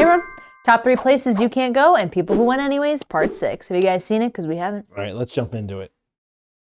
Hey everyone, top 3 places you can't go and people who went anyways, part 6. Have you guys seen it? Because we haven't. All right, let's jump into it.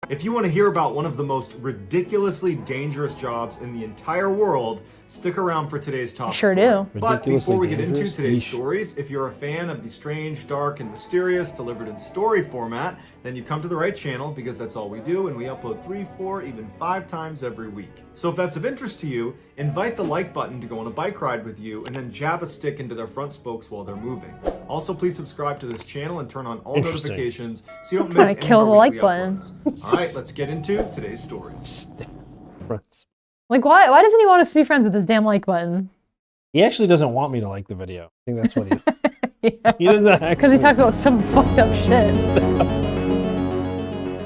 If you want to hear about one of the most ridiculously dangerous jobs in the entire world, stick around for today's top Sure story. do. But before we get into Ridiculously today's dangerous? stories, if you're a fan of the strange, dark, and mysterious delivered in story format, then you've come to the right channel because that's all we do, and we upload 3, 4, even 5 times every week. So if that's of interest to you, invite the like button to go on a bike ride with you, and then jab a stick into their front spokes while they're moving. Also, please subscribe to this channel and turn on all Interesting. notifications so you don't Gotta miss any kill of the our like weekly button. uploads. All right, let's get into today's stories. Like, why doesn't he want us to be friends with this damn like button? He actually doesn't want me to like the video. I think that's what he. Yeah. He doesn't actually. Because he talks about some fucked up shit.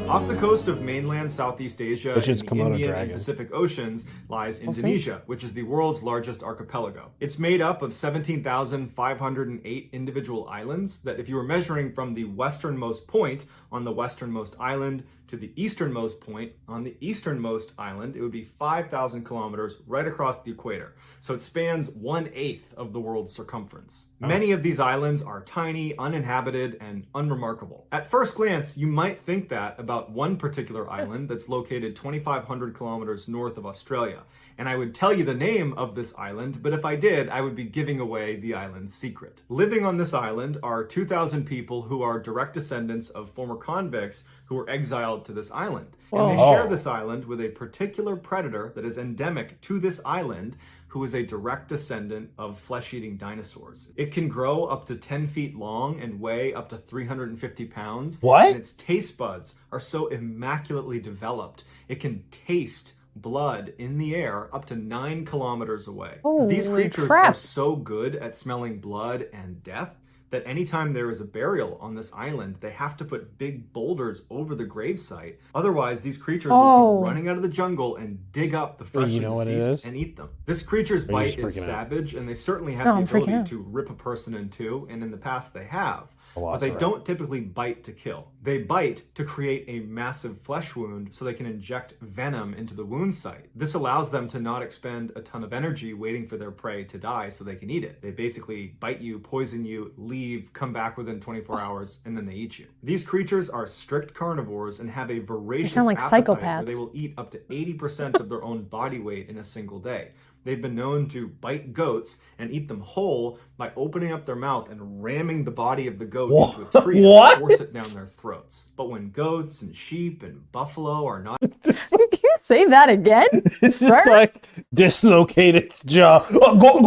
Off the coast of mainland Southeast Asia Which in is the Komodo Indian dragon. and Pacific Oceans lies see. Indonesia, which is the world's largest archipelago. It's made up of 17,508 individual islands that, if you were measuring from the westernmost point on the westernmost island to the easternmost point on the easternmost island, it would be 5,000 kilometers right across the equator. So it spans 1/8 of the world's circumference. Many of these islands are tiny, uninhabited, and unremarkable. At first glance, you might think that about one particular island that's located 2,500 kilometers north of Australia. And I would tell you the name of this island, but if I did, I would be giving away the island's secret. Living on this island are 2,000 people who are direct descendants of former convicts who were exiled to this island. And they Whoa. share this island with a particular predator that is endemic to this island, who is a direct descendant of flesh-eating dinosaurs. It can grow up to 10 feet long and weigh up to 350 pounds. What? And its taste buds are so immaculately developed, it can taste blood in the air up to 9 kilometers away. These Holy creatures crap. are so good at smelling blood and death that anytime there is a burial on this island, they have to put big boulders over the gravesite. Otherwise, these creatures will come running out of the jungle and dig up the freshly know what it deceased is? and eat them. This creature's Or are bite you is just freaking out? savage, and they certainly have No, the I'm freaking ability out. to rip a person in two, and in the past they have. But they Velociraptor. don't typically bite to kill. They bite to create a massive flesh wound so they can inject venom into the wound site. This allows them to not expend a ton of energy waiting for their prey to die so they can eat it. They basically bite you, poison you, leave, come back within 24 hours, and then they eat you. These creatures are strict carnivores and have a voracious sound like appetite where psychopaths. they will eat up to 80% of their own body weight in a single day. They've been known to bite goats and eat them whole by opening up their mouth and ramming the body of the goat into a tree What? and force it down their throats. But when goats and sheep and buffalo are not Can you say that again? It's Sir? just like dislocate its jaw. Oh, go.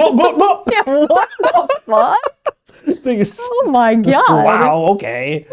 Yeah, what the fuck? Thing is- Oh my god. Wow. Okay.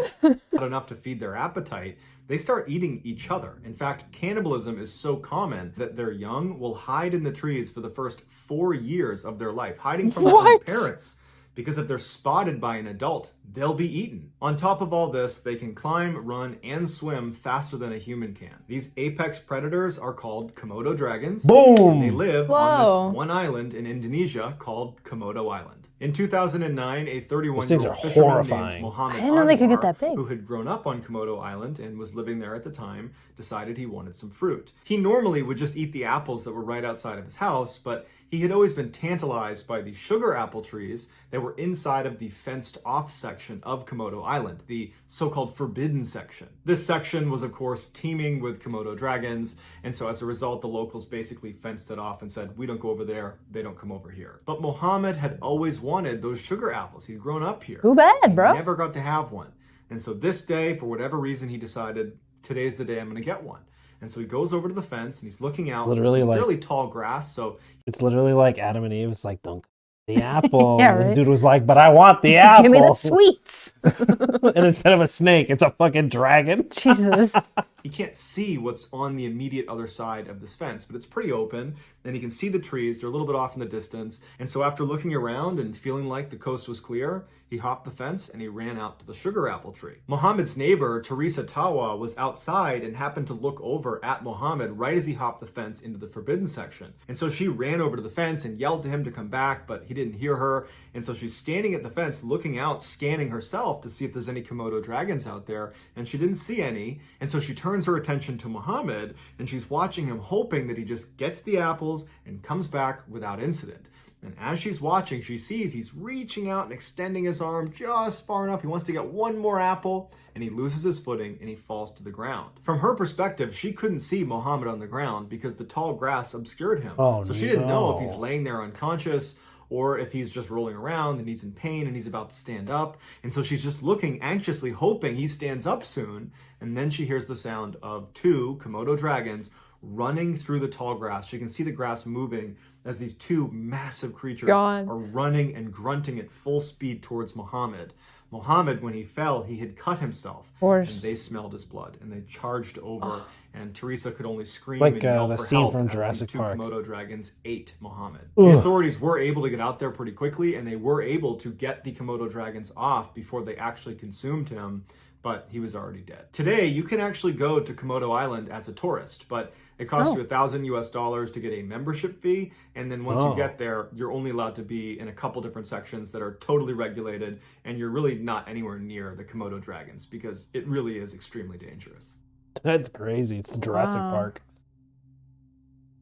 enough to feed their appetite, they start eating each other. In fact, cannibalism is so common that their young will hide in the trees for the first 4 years of their life, hiding from their own What? parents. Because if they're spotted by an adult, they'll be eaten. On top of all this, they can climb, run, and swim faster than a human can. These apex predators are called Komodo dragons. They Boom. live Whoa. on this one island in Indonesia called Komodo Island. In 2009, a 31-year-old Those things are fisherman horrifying. named Mohammed I didn't know they could get Anwar, that big. who had grown up on Komodo Island and was living there at the time, decided he wanted some fruit. He normally would just eat the apples that were right outside of his house, but he had always been tantalized by the sugar apple trees that were inside of the fenced-off section of Komodo Island, the so-called forbidden section. This section was, of course, teeming with Komodo dragons, and so as a result, the locals basically fenced it off and said, we don't go over there, they don't come over here. But Mohammed had always wanted those sugar apples. He'd grown up here. Too bad, He bro. never got to have one. And so this day, for whatever reason, he decided, today's the day I'm going to get one. And so he goes over to the fence and he's looking out. There's Literally some like- fairly tall grass, so It's literally like Adam and Eve. It's like, don't the apple. Yeah, This right. dude was like, but I want the apple. Give me the sweets. And instead of a snake, it's a fucking dragon. Jesus. he can't see what's on the immediate other side of this fence, but it's pretty open, and he can see the trees. They're a little bit off in the distance. And so after looking around and feeling like the coast was clear, he hopped the fence and he ran out to the sugar apple tree. Mohammed's neighbor, Teresa Tawa, was outside and happened to look over at Mohammed right as he hopped the fence into the forbidden section. And so she ran over to the fence and yelled to him to come back, but he didn't hear her. And so she's standing at the fence looking out, scanning herself to see if there's any Komodo dragons out there, and she didn't see any. And so she turns her attention to Mohammed, and she's watching him, hoping that he just gets the apples and comes back without incident. And as she's watching, she sees he's reaching out and extending his arm just far enough. He wants to get one more apple, and he loses his footing and he falls to the ground. From her perspective, she couldn't see Mohammed on the ground because the tall grass obscured him. So she didn't know if he's laying there unconscious or if he's just rolling around and he's in pain and he's about to stand up. And so she's just looking anxiously, hoping he stands up soon. And then she hears the sound of two Komodo dragons running through the tall grass. She can see the grass moving as these two massive creatures are running and grunting at full speed towards Mohammed. Mohammed, when he fell, he had cut himself, and they smelled his blood, and they charged over, and Teresa could only scream and yell the for scene help from as Jurassic these two Park. Komodo dragons ate Mohammed. The authorities were able to get out there pretty quickly, and they were able to get the Komodo dragons off before they actually consumed him, but he was already dead. Today, you can actually go to Komodo Island as a tourist, but it costs you $1,000 to get a membership fee, and then once you get there, you're only allowed to be in a couple different sections that are totally regulated, and you're really not anywhere near the Komodo dragons because it really is extremely dangerous. That's crazy. It's Jurassic Park.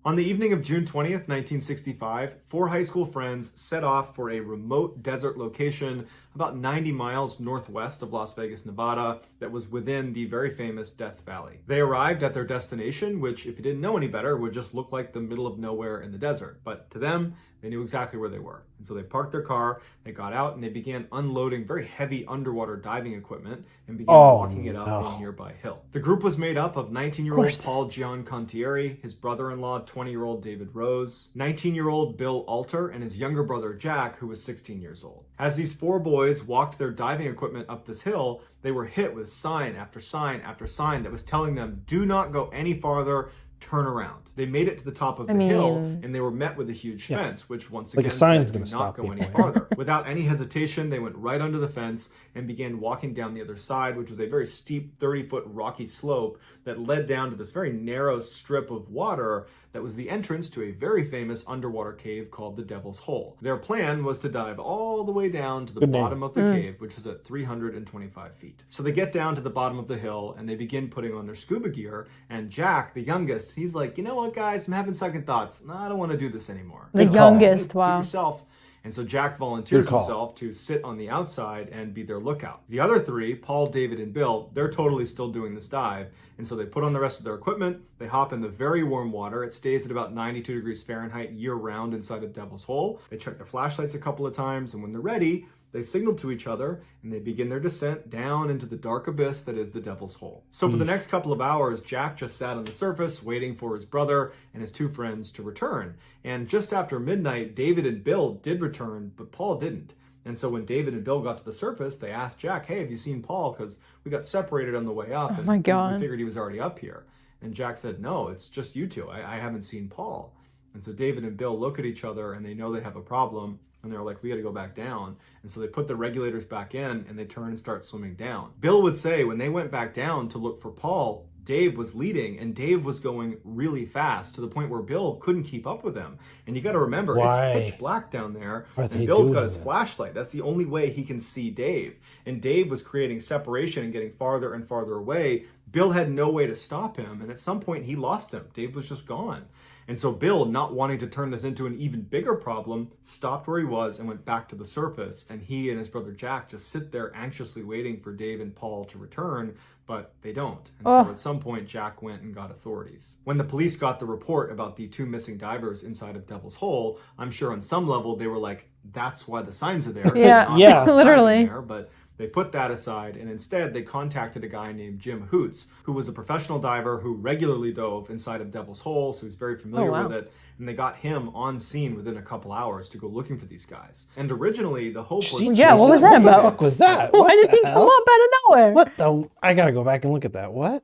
On the evening of June 20th, 1965, 4 high school friends set off for a remote desert location about 90 miles northwest of Las Vegas, Nevada, that was within the very famous Death Valley. They arrived at their destination, which, if you didn't know any better, would just look like the middle of nowhere in the desert. But to them, they knew exactly where they were. And so they parked their car, they got out, and they began unloading very heavy underwater diving equipment and began walking it up a nearby hill. The group was made up of 19-year-old Paul Giancontieri, his brother-in-law, 20-year-old David Rose, 19-year-old Bill Alter, and his younger brother Jack, who was 16 years old. As these 4 boys walked their diving equipment up this hill, they were hit with sign after sign after sign that was telling them, do not go any farther, turn around. They made it to the top of the hill, and they were met with a huge fence, which once again said, do not go any farther. Without any hesitation, they went right under the fence and began walking down the other side, which was a very steep 30-foot rocky slope that led down to this very narrow strip of water that was the entrance to a very famous underwater cave called the Devil's Hole. Their plan was to dive all the way down to the bottom of the cave, which was at 325 feet. So they get down to the bottom of the hill and they begin putting on their scuba gear, and Jack, the youngest, he's like, you know what, guys, I'm having second thoughts. I don't want to do this anymore. The youngest, wow. Yourself. And so Jack volunteers himself to sit on the outside and be their lookout. The other 3, Paul, David, and Bill, they're totally still doing this dive. And so they put on the rest of their equipment, they hop in the very warm water. It stays at about 92 degrees Fahrenheit year-round inside of Devil's Hole. They check their flashlights a couple of times, and when they're ready, they signal to each other, and they begin their descent down into the dark abyss that is the Devil's Hole. So for the next couple of hours, Jack just sat on the surface waiting for his brother and his 2 friends to return. And just after midnight, David and Bill did return, but Paul didn't. And so when David and Bill got to the surface, they asked Jack, hey, have you seen Paul? Because we got separated on the way up, and we figured he was already up here. And Jack said, no, it's just you two. I haven't seen Paul. And so David and Bill look at each other, and they know they have a problem. And they're like, we got to go back down. And so they put the regulators back in and they turn and start swimming down. Bill would say when they went back down to look for Paul, Dave was leading, and Dave was going really fast to the point where Bill couldn't keep up with him. And you got to remember, it's pitch black down there, and Bill's got his flashlight. That's the only way he can see Dave. And Dave was creating separation and getting farther and farther away. Bill had no way to stop him, and at some point he lost him. Dave was just gone. And so Bill, not wanting to turn this into an even bigger problem, stopped where he was and went back to the surface. And he and his brother Jack just sit there anxiously waiting for Dave and Paul to return, but they don't. And so at some point, Jack went and got authorities. When the police got the report about the 2 missing divers inside of Devil's Hole, I'm sure on some level they were like, that's why the signs are there. Yeah, literally. But they put that aside, and instead they contacted a guy named Jim Hoots, who was a professional diver who regularly dove inside of Devil's Hole, so he's very familiar with it. And they got him on scene within a couple hours to go looking for these guys. And originally, the hope was... Yeah, what was that about? What the fuck was that? Why did he come up out of nowhere? What the... I gotta go back and look at that. What?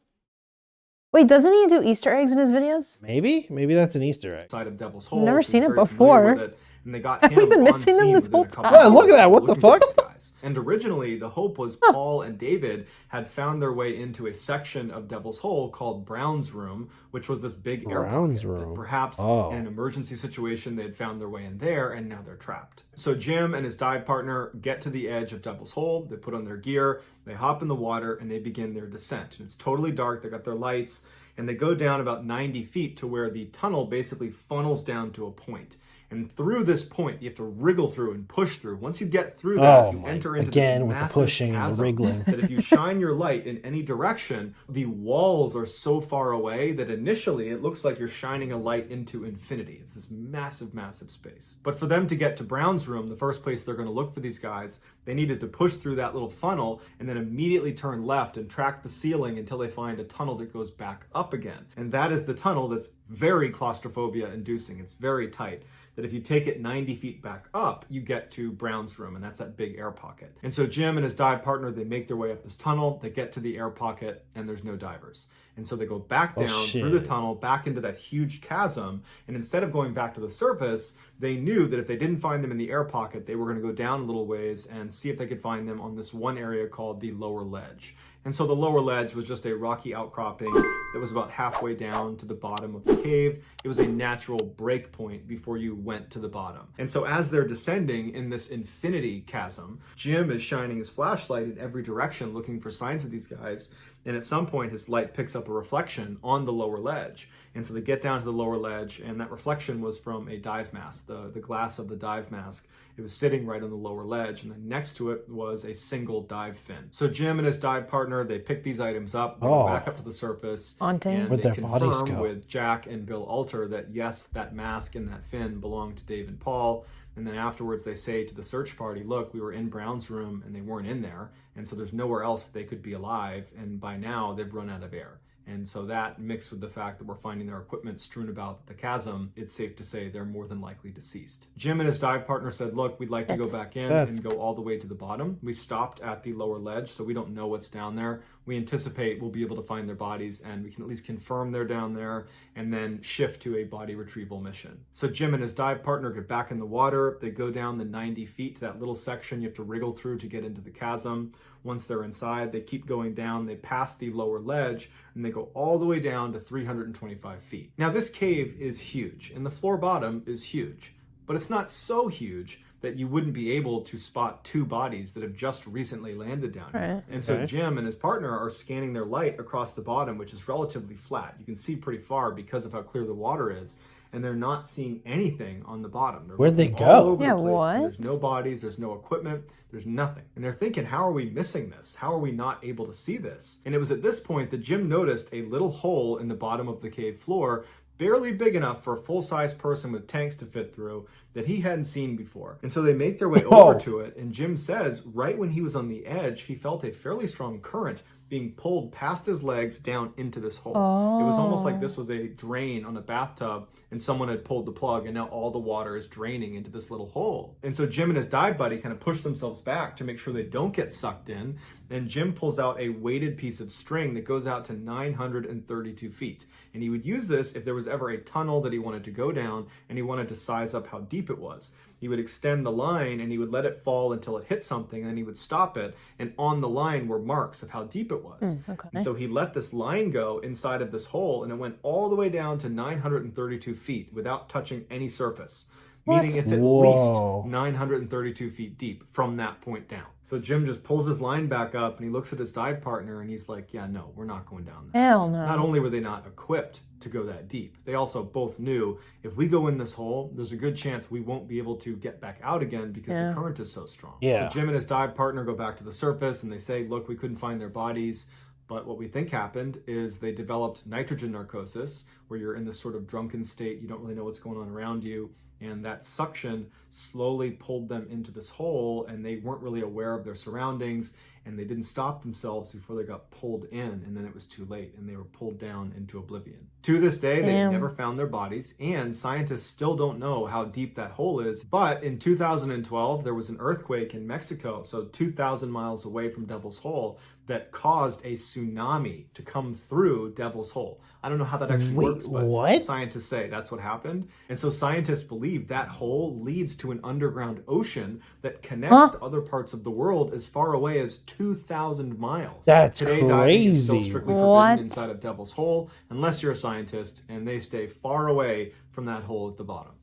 Wait, doesn't he do Easter eggs in his videos? Maybe that's an Easter egg. Inside of Devil's Hole. I've never seen it before. And they got him We've been on missing them scene this within whole a couple time. Yeah, hours look at that. What the looking for fuck? these guys. And originally, the hope was Paul and David had found their way into a section of Devil's Hole called Brown's Room, which was this big air pocket that perhaps in an emergency situation, they had found their way in there, and now they're trapped. So Jim and his dive partner get to the edge of Devil's Hole. They put on their gear, they hop in the water, and they begin their descent. And it's totally dark. They got their lights, and they go down about 90 feet to where the tunnel basically funnels down to a point. And through this point, you have to wriggle through and push through. Once you get through that, you enter into again this with the massive pushing and chasm wriggling. that if you shine your light in any direction, the walls are so far away that initially it looks like you're shining a light into infinity. It's this massive, massive space. But for them to get to Brown's room, the first place they're going to look for these guys, they needed to push through that little funnel and then immediately turn left and track the ceiling until they find a tunnel that goes back up again. And that is the tunnel that's very claustrophobia inducing. It's very tight. That if you take it 90 feet back up, you get to Brown's room, and that's that big air pocket. And so Jim and his dive partner, they make their way up this tunnel, they get to the air pocket, and there's no divers. And so they go back down through the tunnel, back into that huge chasm, and instead of going back to the surface, they knew that if they didn't find them in the air pocket, they were going to go down a little ways and see if they could find them on this one area called the lower ledge. And so the lower ledge was just a rocky outcropping that was about halfway down to the bottom of the cave. It was a natural break point before you went to the bottom. And so as they're descending in this infinity chasm, Jim is shining his flashlight in every direction looking for signs of these guys. And at some point, his light picks up a reflection on the lower ledge. And so they get down to the lower ledge, and that reflection was from a dive mask, the glass of the dive mask. It was sitting right on the lower ledge, and then next to it was a single dive fin. So Jim and his dive partner, they pick these items up, they go back up to the surface, and Where'd they their bodies confirm go? with Jack and Bill Alter that yes, that mask and that fin belonged to Dave and Paul. And then afterwards they say to the search party, look, we were in Brown's room and they weren't in there. And so there's nowhere else they could be alive. And by now they've run out of air. And so that mixed with the fact that we're finding their equipment strewn about the chasm, it's safe to say they're more than likely deceased. Jim and his dive partner said, look, we'd like to go back in and go all the way to the bottom. We stopped at the lower ledge, so we don't know what's down there. We anticipate we'll be able to find their bodies and we can at least confirm they're down there and then shift to a body retrieval mission. So Jim and his dive partner get back in the water. They go down the 90 feet to that little section you have to wriggle through to get into the chasm. Once they're inside, they keep going down. They pass the lower ledge and they go all the way down to 325 feet. Now this cave is huge and the floor bottom is huge, but it's not so huge that you wouldn't be able to spot two bodies that have just recently landed down here. And so Jim and his partner are scanning their light across the bottom, which is relatively flat. You can see pretty far because of how clear the water is. And they're not seeing anything on the bottom. They're Where'd they all go? over Yeah, the place. what? There's no bodies, there's no equipment, there's nothing. And they're thinking, how are we missing this? How are we not able to see this? And it was at this point that Jim noticed a little hole in the bottom of the cave floor, barely big enough for a full-size person with tanks to fit through, that he hadn't seen before. And so they make their way over to it, and Jim says right when he was on the edge, he felt a fairly strong current being pulled past his legs down into this hole. It was almost like this was a drain on a bathtub and someone had pulled the plug and now all the water is draining into this little hole. And so Jim and his dive buddy kind of push themselves back to make sure they don't get sucked in. And Jim pulls out a weighted piece of string that goes out to 932 feet. And he would use this if there was ever a tunnel that he wanted to go down and he wanted to size up how deep it was. He would extend the line and he would let it fall until it hit something and then he would stop it. And on the line were marks of how deep it was. And so he let this line go inside of this hole and it went all the way down to 932 feet without touching any surface. Meaning it's at least 932 feet deep from that point down. So Jim just pulls his line back up and he looks at his dive partner and he's like, yeah, no, we're not going down there. Hell no. Not only were they not equipped to go that deep, they also both knew if we go in this hole, there's a good chance we won't be able to get back out again because the current is so strong. So Jim and his dive partner go back to the surface and they say, look, we couldn't find their bodies. But what we think happened is they developed nitrogen narcosis, where you're in this sort of drunken state. You don't really know what's going on around you. And that suction slowly pulled them into this hole and they weren't really aware of their surroundings and they didn't stop themselves before they got pulled in and then it was too late and they were pulled down into oblivion. To this day, they've never found their bodies and scientists still don't know how deep that hole is. But in 2012, there was an earthquake in Mexico, so 2,000 miles away from Devil's Hole, that caused a tsunami to come through Devil's Hole. I don't know how that actually works, but scientists say that's what happened. And so scientists believe that hole leads to an underground ocean that connects to other parts of the world as far away as 2,000 miles. That's Today, diving is still crazy. strictly forbidden inside of Devil's Hole, unless you're a scientist, and they stay far away from that hole at the bottom.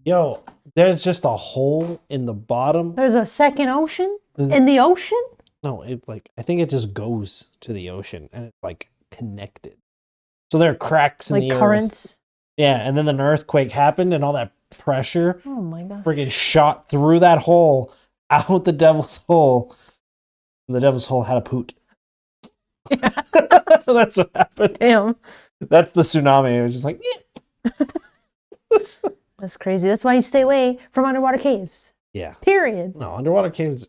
Yo, there's just a hole in the bottom. There's a second ocean? In the ocean? No, I think it just goes to the ocean and it's like connected. So there are cracks in Like the currents? earth. Yeah, and then an earthquake happened, and all that pressure Oh my god. freaking shot through that hole, out the devil's hole. And the devil's hole had a poot. That's what happened. Damn. That's the tsunami. It was just like, That's crazy. That's why you stay away from underwater caves. yeah. Period. No, underwater caves.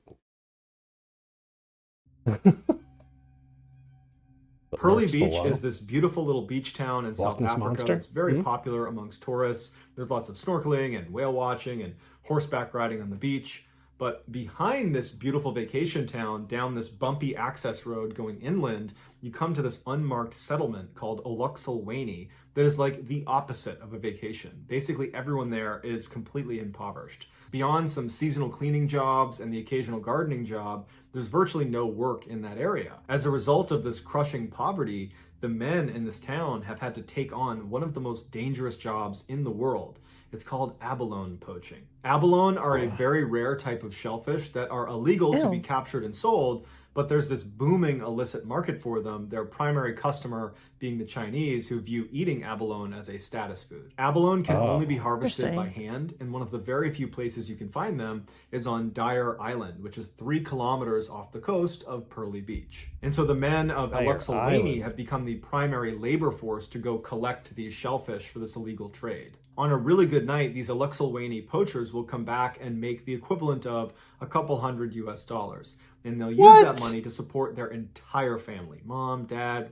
Pearly Beach is this beautiful little beach town in South Ness Africa. Monster? It's very popular amongst tourists. There's lots of snorkeling and whale watching and horseback riding on the beach. But behind this beautiful vacation town, down this bumpy access road going inland, you come to this unmarked settlement called Uluxulwane that is like the opposite of a vacation. Basically, everyone there is completely impoverished. Beyond some seasonal cleaning jobs and the occasional gardening job, there's virtually no work in that area. As a result of this crushing poverty, the men in this town have had to take on one of the most dangerous jobs in the world. It's called abalone poaching. Abalone are a very rare type of shellfish that are illegal to be captured and sold, but there's this booming illicit market for them, their primary customer being the Chinese, who view eating abalone as a status food. Abalone can only be harvested by hand, and one of the very few places you can find them is on Dyer Island, which is 3 kilometers off the coast of Pearly Beach. And so the men of Uluxulwane have become the primary labor force to go collect these shellfish for this illegal trade. On a really good night, these Uluxulwane poachers will come back and make the equivalent of a couple $100 US. And they'll use that money to support their entire family. Mom, dad,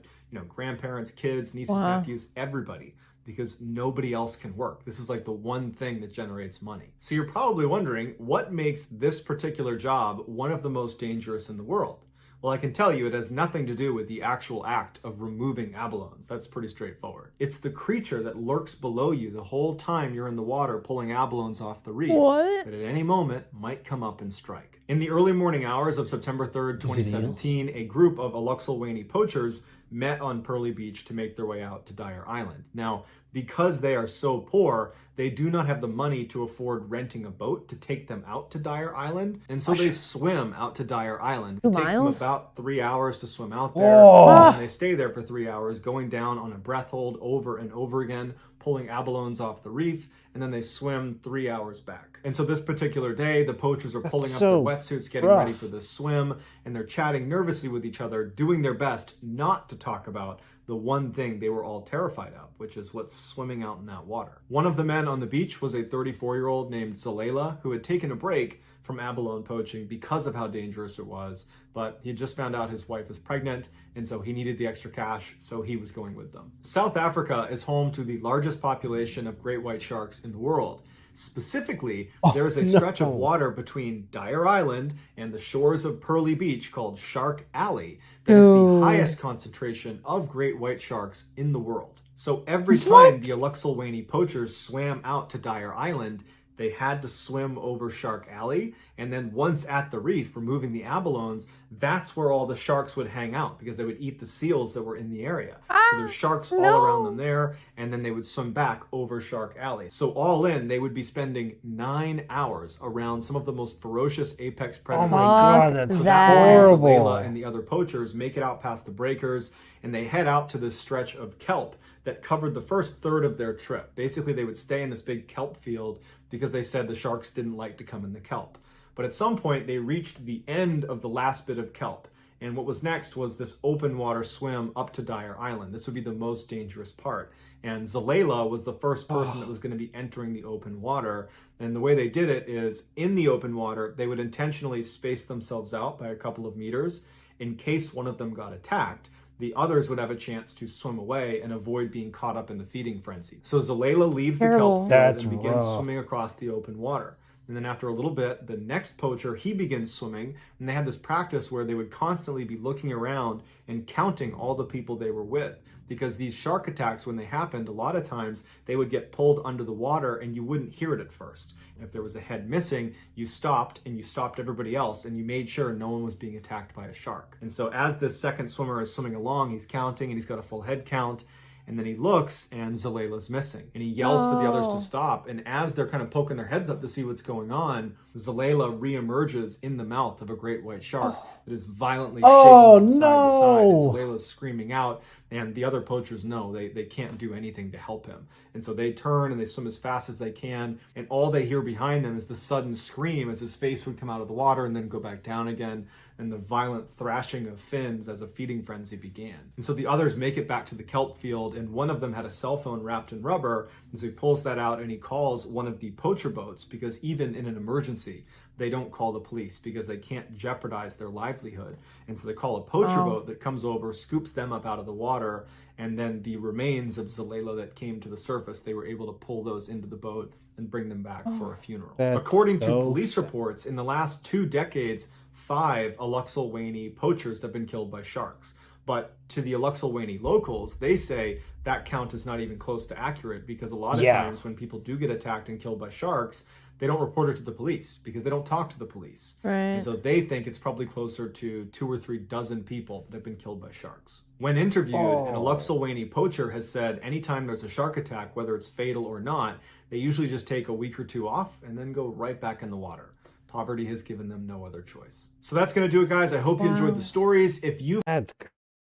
grandparents, kids, nieces, nephews, everybody. Because nobody else can work. This is like the one thing that generates money. So you're probably wondering, what makes this particular job one of the most dangerous in the world? Well, I can tell you it has nothing to do with the actual act of removing abalones. That's pretty straightforward. It's the creature that lurks below you the whole time you're in the water pulling abalones off the reef that at any moment might come up and strike. In the early morning hours of September 3rd, 2017, a group of Uluxulwane poachers met on Pearly Beach to make their way out to Dyer Island. Now, because they are so poor, they do not have the money to afford renting a boat to take them out to Dyer Island, and so they swim out to Dyer Island. It takes them about 3 hours to swim out there, and they stay there for 3 hours, going down on a breath hold over and over again, pulling abalones off the reef, and then they swim 3 hours back. And so this particular day, the poachers are pulling up their wetsuits, getting ready for this swim, and they're chatting nervously with each other, doing their best not to talk about the one thing they were all terrified of, which is what's swimming out in that water. One of the men on the beach was a 34-year-old named Zalela, who had taken a break from abalone poaching because of how dangerous it was, but he had just found out his wife was pregnant, and so he needed the extra cash, so he was going with them. South Africa is home to the largest population of great white sharks in the world. Specifically, there is a stretch of water between Dyer Island and the shores of Pearly Beach called Shark Alley that is the highest concentration of great white sharks in the world. So every time the Uluxulwane poachers swam out to Dyer Island, they had to swim over Shark Alley, and then once at the reef, removing the abalones, that's where all the sharks would hang out because they would eat the seals that were in the area. So there's sharks all around them there, and then they would swim back over Shark Alley. So all in, they would be spending 9 hours around some of the most ferocious apex predators. Oh my God, that's horrible. Zalela and the other poachers make it out past the breakers, and they head out to this stretch of kelp that covered the first third of their trip. Basically, they would stay in this big kelp field because they said the sharks didn't like to come in the kelp. But at some point, they reached the end of the last bit of kelp. And what was next was this open water swim up to Dyer Island. This would be the most dangerous part. And Zalela was the first person that was going to be entering the open water. And the way they did it is, in the open water, they would intentionally space themselves out by a couple of meters in case one of them got attacked. The others would have a chance to swim away and avoid being caught up in the feeding frenzy. So Zalela leaves the kelp field and begins swimming across the open water. And then after a little bit, the next poacher, he begins swimming, and they had this practice where they would constantly be looking around and counting all the people they were with. Because these shark attacks, when they happened, a lot of times they would get pulled under the water and you wouldn't hear it at first. And if there was a head missing, you stopped everybody else, and you made sure no one was being attacked by a shark. And so as this second swimmer is swimming along, he's counting and he's got a full head count. And then he looks and Zaleila's missing. And he yells for the others to stop. And as they're kind of poking their heads up to see what's going on, Zaleila reemerges in the mouth of a great white shark that is violently shaking from side to side. And Zaleila's screaming out. And the other poachers know they can't do anything to help him. And so they turn and they swim as fast as they can. And all they hear behind them is the sudden scream as his face would come out of the water and then go back down again, and the violent thrashing of fins as a feeding frenzy began. And so the others make it back to the kelp field, and one of them had a cell phone wrapped in rubber. And so he pulls that out and he calls one of the poacher boats, because even in an emergency, they don't call the police because they can't jeopardize their livelihood. And so they call a poacher boat that comes over, scoops them up out of the water, and then the remains of Zaleila that came to the surface, they were able to pull those into the boat and bring them back for a funeral. According to police reports, in the last 2 decades, 5 Alexilwainee poachers have been killed by sharks. But to the Alexilwainee locals, they say that count is not even close to accurate, because a lot of times when people do get attacked and killed by sharks, they don't report it to the police because they don't talk to the police. Right. And so they think it's probably closer to 2 or 3 dozen people that have been killed by sharks. When interviewed, an Alexilwainee poacher has said anytime there's a shark attack, whether it's fatal or not, they usually just take a week or 2 off and then go right back in the water. Poverty has given them no other choice. So that's going to do it, guys. I hope you enjoyed the stories. If you... That's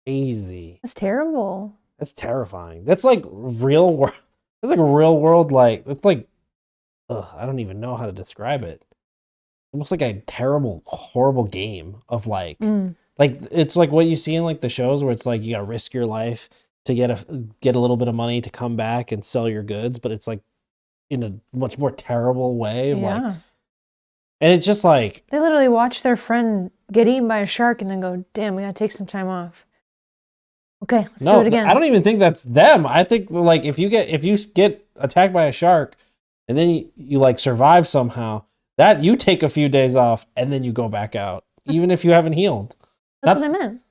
crazy. That's terrible. That's terrifying. That's like real world. That's like a real world, like, it's like, I don't even know how to describe it. Almost like a terrible, horrible game of like it's like what you see in like the shows where it's like you gotta risk your life to get a little bit of money to come back and sell your goods, but it's like in a much more terrible way. Like, and it's just like they literally watch their friend get eaten by a shark and then go, "Damn, we gotta take some time off." Okay, let's do it again. I don't even think that's them. I think like if you get attacked by a shark and then you like survive somehow, that you take a few days off and then you go back out, even if you haven't healed. That's what I meant.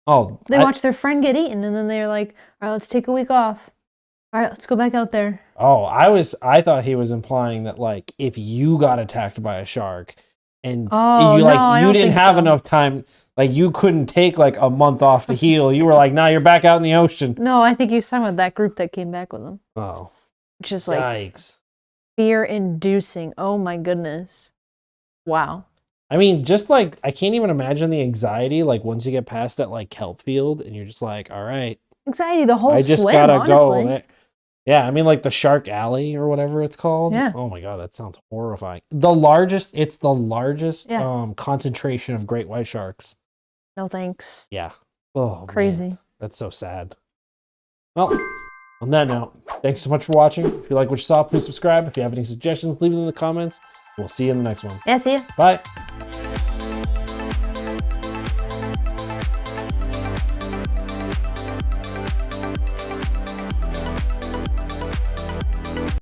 Oh, they watch their friend get eaten and then they're like, "All right, let's take a week off. All right, let's go back out there." Oh, I thought he was implying that like if you got attacked by a shark and you didn't have enough time, like you couldn't take like a month off to heal. You were like, "Nah, you're back out in the ocean." No, I think he was talking about that group that came back with him. Oh, which is like yikes. Fear-inducing. Oh my goodness. Wow. I mean, just like, I can't even imagine the anxiety, like, once you get past that, like, kelp field, and you're just like, all right. Anxiety, the whole I just swim, gotta honestly. go. Yeah, I mean, like, the Shark Alley, or whatever it's called. Yeah. Oh my god, that sounds horrifying. It's the largest concentration of great white sharks. No thanks. Yeah. Oh, crazy. Man. That's so sad. Well, on that note, thanks so much for watching. If you like what you saw, please subscribe. If you have any suggestions, leave them in the comments. We'll see you in the next one. Yeah, see ya. Bye.